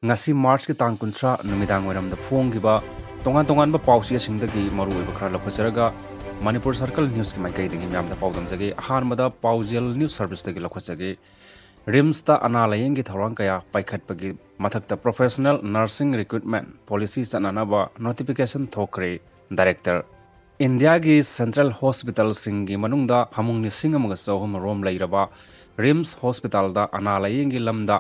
ngasi March ki tang kuntra numidang waram da phonggiba tongan ba pausi singdagi maru oiba khara lakhosaraga Manipur Circle News ki maikai dagi myam da paudam jage ahanmada paujel news service dagi lakhosage RIMS ta analayeng gi thorang kaya paikhat pagi mathakta professional nursing recruitment policy sananaba notification thokre director India gi Central Hospital singi manungda phamung ni singamaga chawhum rom leiraba RIMS Hospital da analayeng gi lamda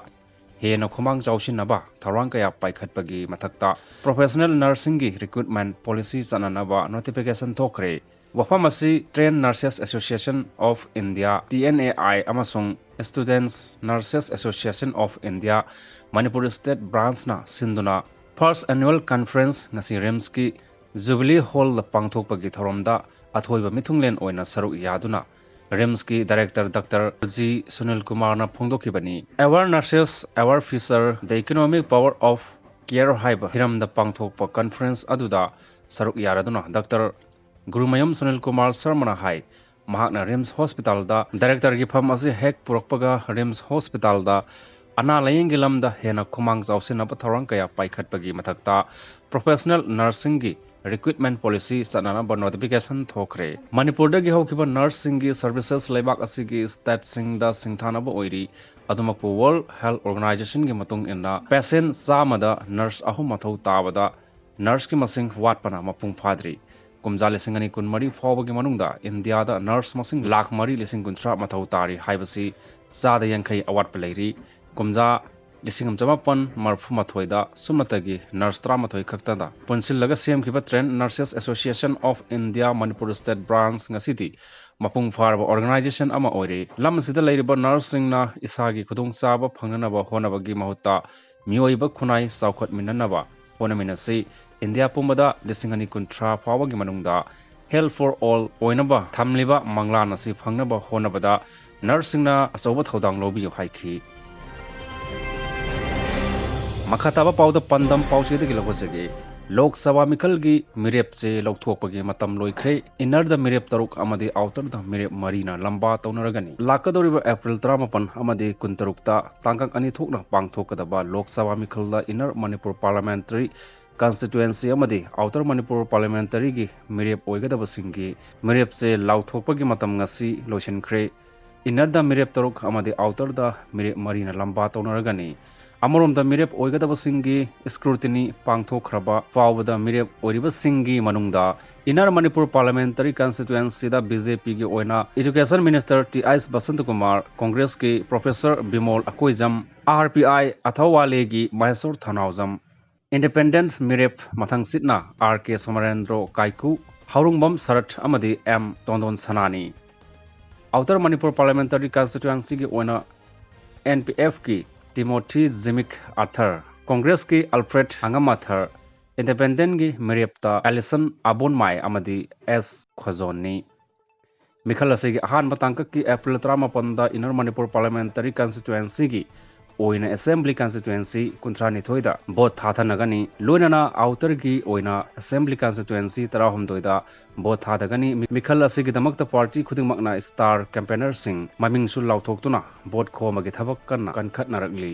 hena khumang chawsinaba thorang kaya paikhatpagi mathakta professional nursing gi recruitment policy sananaba notification thokre wafamasi Trained Nurses Association of India TNAI amasung Students Nurses Association of India Manipur State Branch na sinduna first annual conference ngasi RIMS ki Jubilee Hall pangthokpagi thoromda athoiba mithunglen oina saruk yaduna RIMS ki Director Dr. G. Sunil Kumar na phongdokibani Aware Nurses, Aware Officer, the Economic Power of Care Haiba Hiram da pangthokpa conference aduda saruk yaraduna Dr. Gurumayam Sunil Kumar Sarmana hai mahakna RIMS Hospital da Director gi pham ase hek purakpaga RIMS Hospital da ana layeng gi lamda hena khumang chawsina pa thorang kaya paikhatpagi mathakta professional nursing gi recruitment policy sanana ba notification thokre Manipur da gi hokiba nursing gi services lebak asigi state sing da singthana ba oiri adumaku World Health Organization gi matung inna patient samada nurse ahum mathau tabada nurse ki masing watpana mapung phadri kumjali singani kun mari fawbagi manungda India da nurse masing lakh mari lising kuntra mathau tari haibasi chada yankai awat palairi kumja lisingam jamapan marfu mathoida sumnatagi nurse tra mathoi khaktada ponsil laga CM kiba Trained Nurses Association of India Manipur State Branch ngasiti mapung farba organization ama oire lamsida leiriba nursing na isagi khudung chaba phangnaba honabagi mahutta mioiba khunai saukhot minanaba honaminasi India pumbada lisingani kuntra fawagi manungda Health for All oinaba thamliba mangla nasi phangnaba honabada nursing na asoba thodang lobi haiki Makhataba pauda pandam pausi de gilawasage Lok Sabha Mikal gi mirep se lokthokpagi matam loikhre inner the mirep taruk amadi outer the mirep marina lamba tounaragani lakadoriba April 13 amadi kuntarukta tangkak ani thokna pangthokadaba Lok Sabha Mikal da inner Manipur parliamentary constituency amadi outer Manipur parliamentary gi mirep oigadaba singi mirep se lauthokpagi matam ngasi loisenkhre inner the mirep taruk amadi outer the mirep marina lamba tounaragani Amorom da mirep oigadaba singi scrutiny pangthokhraba fawbada mirep oiriba singi manungda Inner Manipur Parliamentary Constituency da BJP gi oina Education Minister T.I.S. Basant Kumar Congress ki Professor Bimol Akoijam RPI Athawale gi Mysore Thanaujam Independent mirep mathang sitna R.K. Somarendro Kaiku Haurungbam Sarat amadi M. Tondon Sanani Outer Manipur Parliamentary Constituency gi oina NPF ki Timothy Zimik Arthur Congress ki Alfred Angamathar Independent gi Mirepta Alison Abonmai amadi S Khazoni Mikhala se gi ahan batangka ki April 13 da Inner Manipur Parliamentary Constituency gi oina Assembly Constituency kuntrani thoida bot thathanagani loinana outer gi oina Assembly Constituency tarahumdoida bot thathagani Mikhala se gi damakta party khudingmakna star campaigner sing maming sul lauthoktuna bot khomagi thabak kanna kankhat narakli